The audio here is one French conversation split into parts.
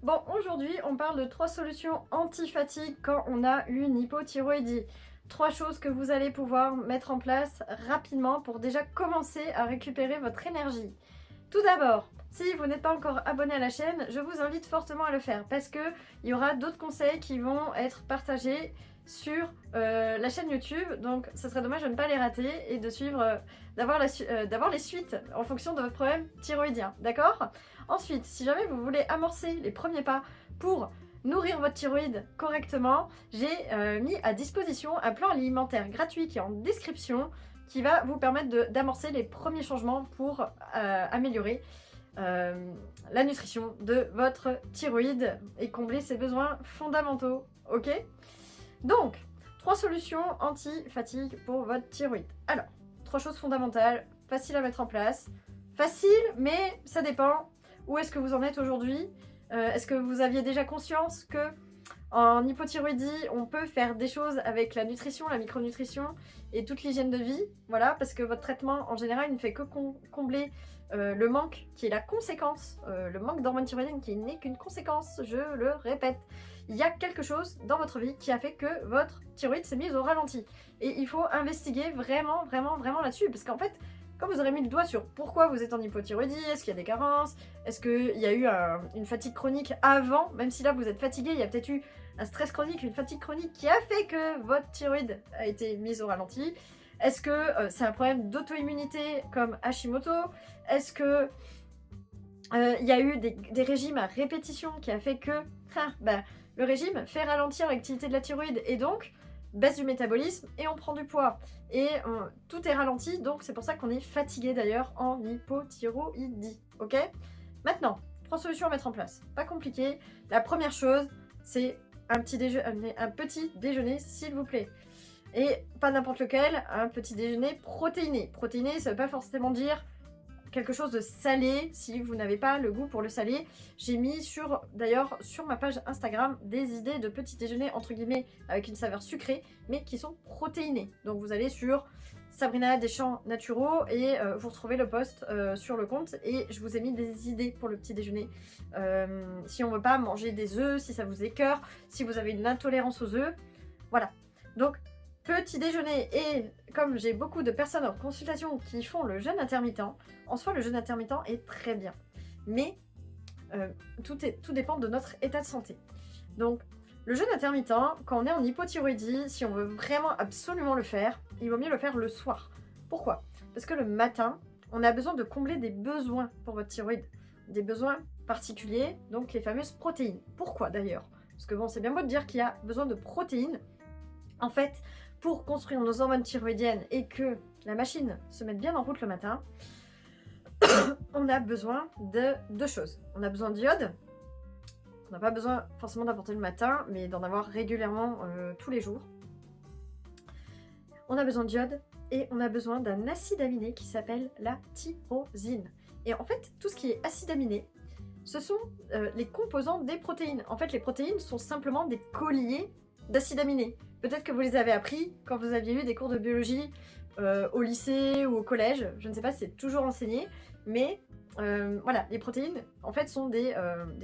Bon, aujourd'hui, on parle de 3 solutions anti-fatigue quand on a une hypothyroïdie. 3 choses que vous allez pouvoir mettre en place rapidement pour déjà commencer à récupérer votre énergie. Tout d'abord, si vous n'êtes pas encore abonné à la chaîne, je vous invite fortement à le faire parce qu'il y aura d'autres conseils qui vont être partagés sur la chaîne YouTube. Donc, ce serait dommage de ne pas les rater et de suivre, d'avoir les suites en fonction de votre problème thyroïdien. D'accord ? Ensuite, si jamais vous voulez amorcer les premiers pas pour nourrir votre thyroïde correctement, j'ai mis à disposition un plan alimentaire gratuit qui est en description qui va vous permettre d'amorcer les premiers changements pour améliorer la nutrition de votre thyroïde et combler ses besoins fondamentaux. Ok ? Donc, 3 solutions anti-fatigue pour votre thyroïde. Alors, 3 choses fondamentales, faciles à mettre en place. Facile, mais ça dépend. Où est-ce que vous en êtes aujourd'hui ? Est-ce que vous aviez déjà conscience que en hypothyroïdie, on peut faire des choses avec la nutrition, la micronutrition et toute l'hygiène de vie, voilà, parce que votre traitement en général ne fait que combler le manque qui est la conséquence, le manque d'hormones thyroïdiennes qui n'est qu'une conséquence, je le répète. Il y a quelque chose dans votre vie qui a fait que votre thyroïde s'est mise au ralenti. Et il faut investiguer vraiment là-dessus, parce qu'en fait, quand vous aurez mis le doigt sur pourquoi vous êtes en hypothyroïdie, est-ce qu'il y a des carences, est-ce qu'il y a eu une fatigue chronique avant, même si là vous êtes fatigué, il y a peut-être eu un stress chronique, une fatigue chronique qui a fait que votre thyroïde a été mise au ralenti. Est-ce que c'est un problème d'auto-immunité comme Hashimoto? Est-ce que il y a eu des régimes à répétition qui a fait que le régime fait ralentir l'activité de la thyroïde et donc baisse du métabolisme et on prend du poids. Et tout est ralenti, donc c'est pour ça qu'on est fatigué d'ailleurs en hypothyroïdie. Ok ? Maintenant, 3 solutions à mettre en place. Pas compliqué. La première chose, c'est un petit déjeuner, s'il vous plaît. Et pas n'importe lequel, un petit déjeuner protéiné. Protéiné, ça veut pas forcément dire quelque chose de salé, si vous n'avez pas le goût pour le salé. J'ai mis d'ailleurs sur ma page Instagram des idées de petits déjeuners entre guillemets avec une saveur sucrée, mais qui sont protéinés. Donc vous allez sur Sabrina Deschamps Naturaux et vous retrouvez le post sur le compte et je vous ai mis des idées pour le petit déjeuner. Si on ne veut pas manger des œufs, si ça vous écœure, si vous avez une intolérance aux œufs, voilà. Donc petit déjeuner, et comme j'ai beaucoup de personnes en consultation qui font le jeûne intermittent, en soi le jeûne intermittent est très bien, mais tout dépend de notre état de santé. Donc le jeûne intermittent, quand on est en hypothyroïdie, si on veut vraiment absolument le faire, il vaut mieux le faire le soir. Pourquoi ? Parce que le matin, on a besoin de combler des besoins pour votre thyroïde, des besoins particuliers, donc les fameuses protéines. Pourquoi d'ailleurs ? Parce que bon, c'est bien beau de dire qu'il y a besoin de protéines. En fait, pour construire nos hormones thyroïdiennes et que la machine se mette bien en route le matin, on a besoin de 2 choses. On a besoin d'iode. On n'a pas besoin forcément d'apporter le matin, mais d'en avoir régulièrement tous les jours. On a besoin d'iode et on a besoin d'un acide aminé qui s'appelle la tyrosine. Et en fait, tout ce qui est acide aminé, ce sont les composants des protéines. En fait, les protéines sont simplement des colliers d'acides aminés. Peut-être que vous les avez appris quand vous aviez eu des cours de biologie au lycée ou au collège. Je ne sais pas si c'est toujours enseigné, mais voilà, les protéines en fait sont des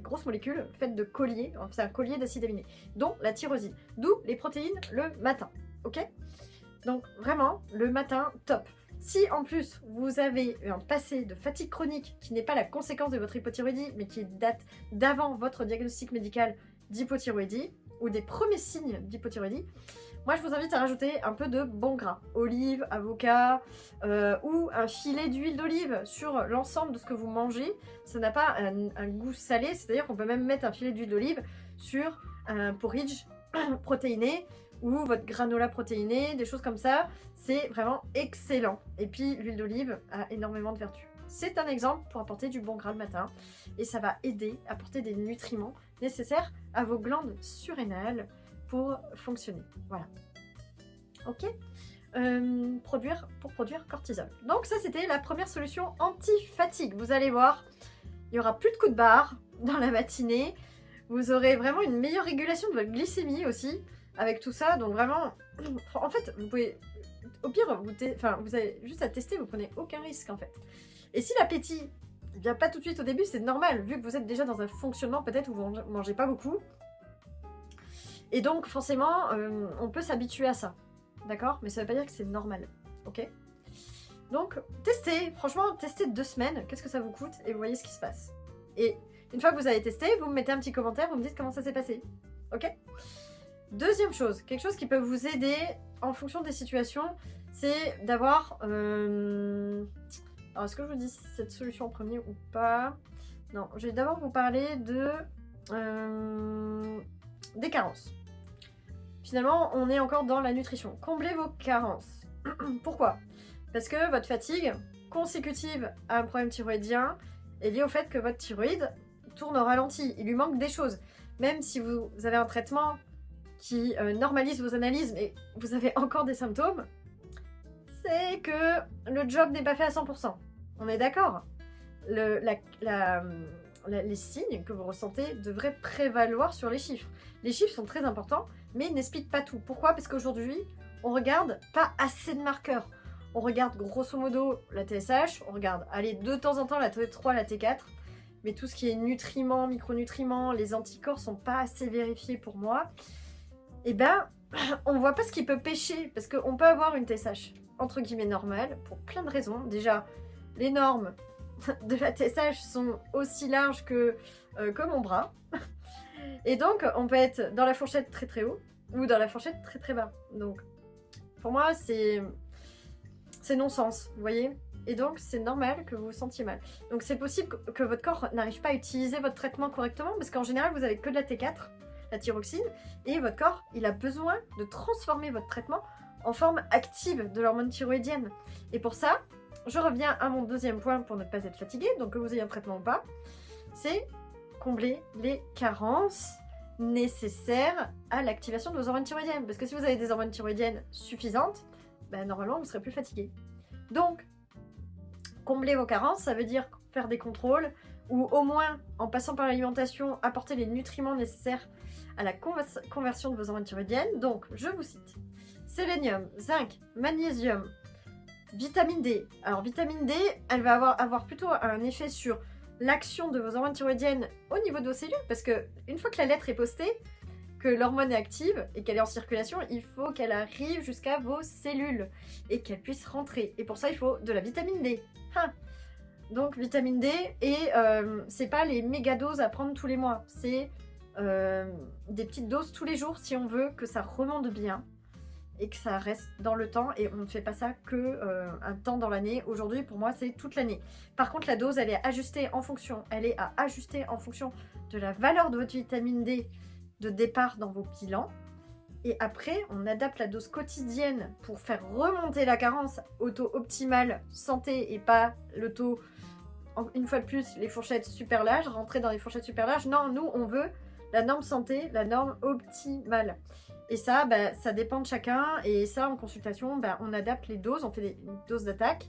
grosses molécules faites de colliers. C'est un collier d'acides aminés, dont la tyrosine. D'où les protéines le matin. Ok ? Donc vraiment, le matin, top. Si en plus vous avez un passé de fatigue chronique qui n'est pas la conséquence de votre hypothyroïdie, mais qui date d'avant votre diagnostic médical d'hypothyroïdie, ou des premiers signes d'hypothyroïdie, moi je vous invite à rajouter un peu de bon gras, olive, avocat, ou un filet d'huile d'olive sur l'ensemble de ce que vous mangez. Ça n'a pas un goût salé, c'est-à-dire qu'on peut même mettre un filet d'huile d'olive sur un porridge protéiné ou votre granola protéiné, des choses comme ça. C'est vraiment excellent. Et puis l'huile d'olive a énormément de vertus. C'est un exemple pour apporter du bon gras le matin et ça va aider à apporter des nutriments nécessaires à vos glandes surrénales pour fonctionner. Voilà. Ok ? Pour produire cortisol. Donc ça, c'était la première solution anti-fatigue. Vous allez voir, il n'y aura plus de coups de barre dans la matinée. Vous aurez vraiment une meilleure régulation de votre glycémie aussi avec tout ça. Donc vraiment, en fait, vous pouvez... Au pire, vous avez juste à tester, vous prenez aucun risque en fait. Et si l'appétit il vient pas tout de suite au début, c'est normal, vu que vous êtes déjà dans un fonctionnement peut-être où vous mangez pas beaucoup. Et donc forcément, on peut s'habituer à ça, d'accord? Mais ça veut pas dire que c'est normal, ok? Donc testez, franchement, testez 2 semaines, qu'est-ce que ça vous coûte? Et vous voyez ce qui se passe. Et une fois que vous avez testé, vous me mettez un petit commentaire, vous me dites comment ça s'est passé, ok? Deuxième chose, quelque chose qui peut vous aider en fonction des situations, c'est d'avoir... Alors, est-ce que je vous dis cette solution en premier ou pas? Non, je vais d'abord vous parler de... des carences. Finalement, on est encore dans la nutrition. Comblez vos carences. Pourquoi? Parce que votre fatigue consécutive à un problème thyroïdien est liée au fait que votre thyroïde tourne au ralenti. Il lui manque des choses. Même si vous avez un traitement qui normalise vos analyses, mais vous avez encore des symptômes, c'est que le job n'est pas fait à 100%. On est d'accord? Les signes que vous ressentez devraient prévaloir sur les chiffres. Les chiffres sont très importants, mais ils n'expliquent pas tout. Pourquoi? Parce qu'aujourd'hui, on regarde pas assez de marqueurs. On regarde grosso modo la TSH, on regarde, allez, de temps en temps la T3, la T4, mais tout ce qui est nutriments, micronutriments, les anticorps sont pas assez vérifiés pour moi. Et ben, on voit pas ce qui peut pêcher, parce qu'on peut avoir une TSH entre guillemets normale, pour plein de raisons. Déjà, les normes de la TSH sont aussi larges que mon bras. Et donc, on peut être dans la fourchette très très haut, ou dans la fourchette très très bas. Donc, pour moi, c'est non-sens, vous voyez? Et donc, c'est normal que vous vous sentiez mal. Donc, c'est possible que votre corps n'arrive pas à utiliser votre traitement correctement, parce qu'en général, vous avez que de la T4, la thyroxine, et votre corps, il a besoin de transformer votre traitement en forme active de l'hormone thyroïdienne. Et pour ça, je reviens à mon deuxième point pour ne pas être fatigué, donc que vous ayez un traitement ou pas, c'est combler les carences nécessaires à l'activation de vos hormones thyroïdiennes. Parce que si vous avez des hormones thyroïdiennes suffisantes, ben, normalement vous ne serez plus fatigué. Donc, combler vos carences, ça veut dire faire des contrôles, ou au moins, en passant par l'alimentation, apporter les nutriments nécessaires à la conversion de vos hormones thyroïdiennes. Donc, je vous cite: sélénium, zinc, magnésium, vitamine D. Alors, vitamine D, elle va avoir plutôt un effet sur l'action de vos hormones thyroïdiennes au niveau de vos cellules, parce que une fois que la lettre est postée, que l'hormone est active et qu'elle est en circulation, il faut qu'elle arrive jusqu'à vos cellules et qu'elle puisse rentrer. Et pour ça, il faut de la vitamine D. Donc, vitamine D, et c'est pas les méga doses à prendre tous les mois, c'est des petites doses tous les jours si on veut que ça remonte bien et que ça reste dans le temps, et on ne fait pas ça que un temps dans l'année. Aujourd'hui, pour moi, c'est toute l'année. Par contre, la dose, elle est ajustée en fonction, de la valeur de votre vitamine D de départ dans vos bilans. Et après, on adapte la dose quotidienne pour faire remonter la carence au taux optimal santé et pas le taux, une fois de plus, les fourchettes super larges, rentrer dans les fourchettes super larges. Non, nous, on veut la norme santé, la norme optimale. Et ça, bah, ça dépend de chacun. Et ça, en consultation, bah, on adapte les doses, on fait une dose d'attaque.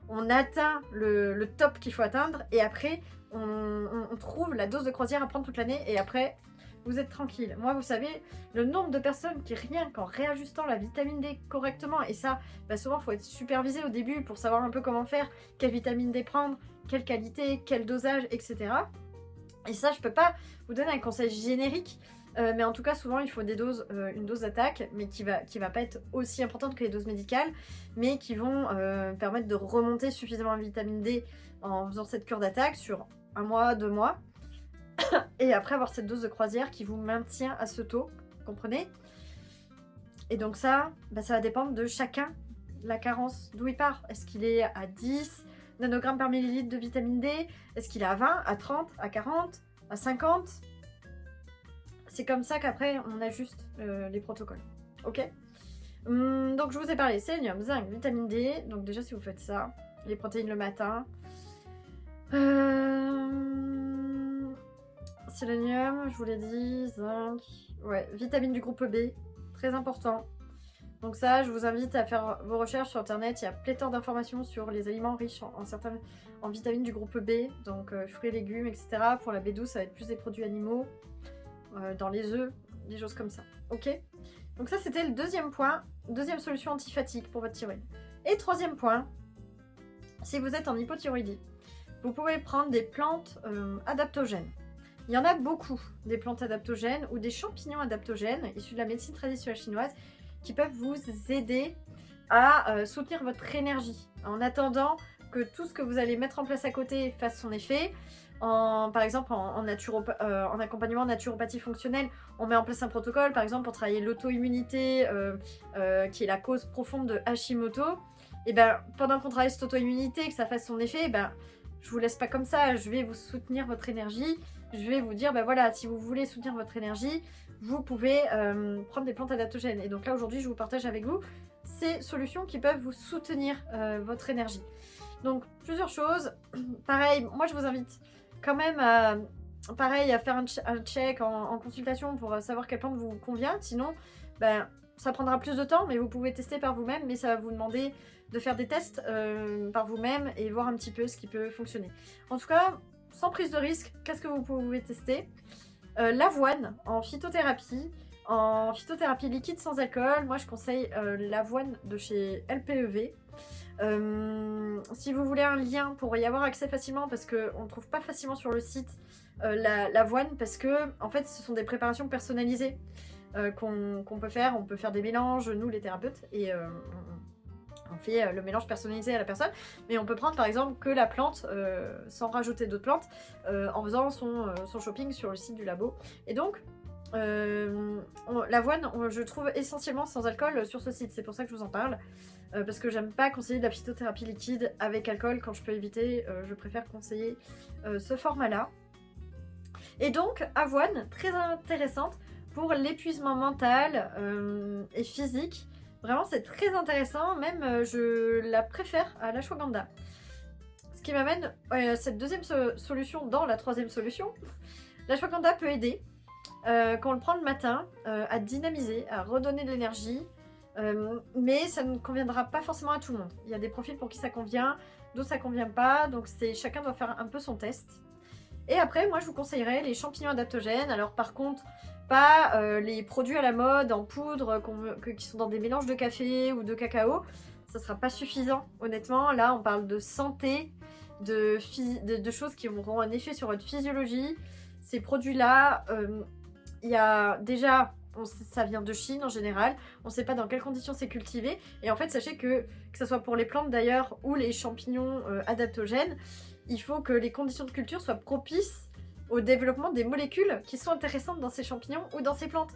On atteint le top qu'il faut atteindre. Et après, on trouve la dose de croisière à prendre toute l'année. Et après, vous êtes tranquille. Moi, vous savez, le nombre de personnes qui, rien qu'en réajustant la vitamine D correctement, et ça, bah, souvent, il faut être supervisé au début pour savoir un peu comment faire, quelle vitamine D prendre, quelle qualité, quel dosage, etc. Et ça, je peux pas vous donner un conseil générique. Mais en tout cas, souvent, il faut des doses, une dose d'attaque, mais qui va pas être aussi importante que les doses médicales, mais qui vont permettre de remonter suffisamment la vitamine D en faisant cette cure d'attaque sur 1 mois, 2 mois, et après avoir cette dose de croisière qui vous maintient à ce taux, vous comprenez? Et donc ça, bah, ça va dépendre de chacun, la carence, d'où il part. Est-ce qu'il est à 10 nanogrammes par millilitre de vitamine D? Est-ce qu'il est à 20, à 30, à 40, à 50? C'est comme ça qu'après, on ajuste les protocoles. Ok? Donc, je vous ai parlé sélénium, zinc, vitamine D. Donc, déjà, si vous faites ça, les protéines le matin. Sélénium, je vous l'ai dit, zinc. Ouais, vitamine du groupe B, très important. Donc ça, je vous invite à faire vos recherches sur internet. Il y a pléthore d'informations sur les aliments riches en vitamines du groupe B. Donc, fruits et légumes, etc. Pour la B12, ça va être plus des produits animaux. Dans les œufs, des choses comme ça. Ok? Donc ça, c'était le deuxième point. Deuxième solution anti-fatigue pour votre thyroïde. Et troisième point, si vous êtes en hypothyroïdie, vous pouvez prendre des plantes adaptogènes. Il y en a beaucoup, des plantes adaptogènes ou des champignons adaptogènes issus de la médecine traditionnelle chinoise qui peuvent vous aider à soutenir votre énergie en attendant que tout ce que vous allez mettre en place à côté fasse son effet. Par exemple, en accompagnement naturopathie fonctionnelle, on met en place un protocole, par exemple, pour travailler l'auto-immunité, qui est la cause profonde de Hashimoto. Et ben, pendant qu'on travaille cette auto-immunité, que ça fasse son effet, ben, je vous laisse pas comme ça, je vais vous soutenir votre énergie. Je vais vous dire, ben voilà, si vous voulez soutenir votre énergie, vous pouvez prendre des plantes adaptogènes. Et donc là, aujourd'hui, je vous partage avec vous ces solutions qui peuvent vous soutenir votre énergie. Donc, plusieurs choses. Pareil, moi, je vous invite quand même à faire un check en consultation pour savoir quelle plante vous convient. Sinon, ben, ça prendra plus de temps, mais vous pouvez tester par vous-même, mais ça va vous demander de faire des tests par vous-même et voir un petit peu ce qui peut fonctionner. En tout cas, sans prise de risque, qu'est-ce que vous pouvez tester? L'avoine en phytothérapie liquide sans alcool. Moi, je conseille l'avoine de chez LPEV. Si vous voulez un lien pour y avoir accès facilement, parce qu'on ne trouve pas facilement sur le site l'avoine, parce que en fait, ce sont des préparations personnalisées qu'on peut faire. On peut faire des mélanges, nous les thérapeutes, et on fait le mélange personnalisé à la personne, mais on peut prendre par exemple que la plante sans rajouter d'autres plantes en faisant son shopping sur le site du labo. Et donc l'avoine, je trouve essentiellement sans alcool sur ce site, c'est pour ça que je vous en parle, parce que j'aime pas conseiller de la phytothérapie liquide avec alcool quand je peux éviter, je préfère conseiller ce format là. Et donc avoine, très intéressante pour l'épuisement mental et physique. Vraiment, c'est très intéressant, même je la préfère à l'ashwagandha. Ce qui m'amène à cette deuxième solution dans la troisième solution. L'ashwagandha peut aider, quand on le prend le matin, à dynamiser, à redonner de l'énergie, mais ça ne conviendra pas forcément à tout le monde. Il y a des profils pour qui ça convient, d'autres ça convient pas, donc chacun doit faire un peu son test. Et après, moi je vous conseillerais les champignons adaptogènes. Alors par contre, pas les produits à la mode en poudre qui sont dans des mélanges de café ou de cacao. Ça sera pas suffisant, honnêtement. Là, on parle de santé, de choses qui auront un effet sur votre physiologie. Ces produits-là, il y a déjà, ça vient de Chine en général. On ne sait pas dans quelles conditions c'est cultivé. Et en fait, sachez que ce soit pour les plantes d'ailleurs ou les champignons adaptogènes, il faut que les conditions de culture soient propices au développement des molécules qui sont intéressantes dans ces champignons ou dans ces plantes.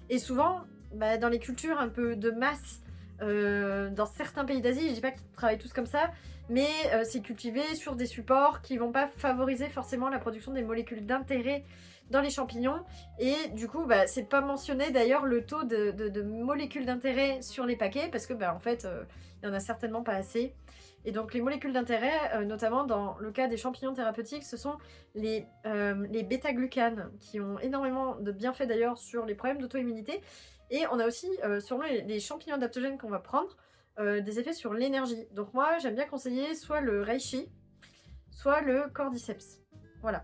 Et souvent, dans les cultures un peu de masse, dans certains pays d'Asie, je dis pas qu'ils travaillent tous comme ça, mais c'est cultivé sur des supports qui vont pas favoriser forcément la production des molécules d'intérêt dans les champignons. Et du coup, c'est pas mentionné d'ailleurs le taux de molécules d'intérêt sur les paquets, parce que en fait, il y en a certainement pas assez. Et donc les molécules d'intérêt, notamment dans le cas des champignons thérapeutiques, ce sont les bêta-glucanes, qui ont énormément de bienfaits d'ailleurs sur les problèmes d'auto-immunité. Et on a aussi, sur les champignons adaptogènes qu'on va prendre, des effets sur l'énergie. Donc moi, j'aime bien conseiller soit le reishi, soit le cordyceps. Voilà.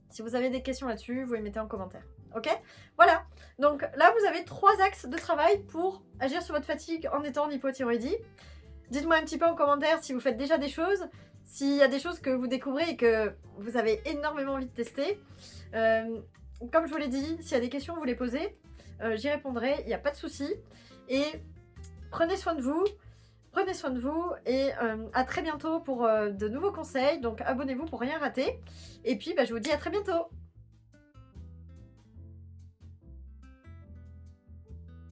Si vous avez des questions là-dessus, vous les mettez en commentaire. Ok? Voilà. Donc là, vous avez 3 axes de travail pour agir sur votre fatigue en étant en hypothyroïdie. Dites-moi un petit peu en commentaire si vous faites déjà des choses, s'il y a des choses que vous découvrez et que vous avez énormément envie de tester. Comme je vous l'ai dit, s'il y a des questions, vous les posez. J'y répondrai, il n'y a pas de souci. Et prenez soin de vous et à très bientôt pour de nouveaux conseils. Donc abonnez-vous pour rien rater. Et puis je vous dis à très bientôt.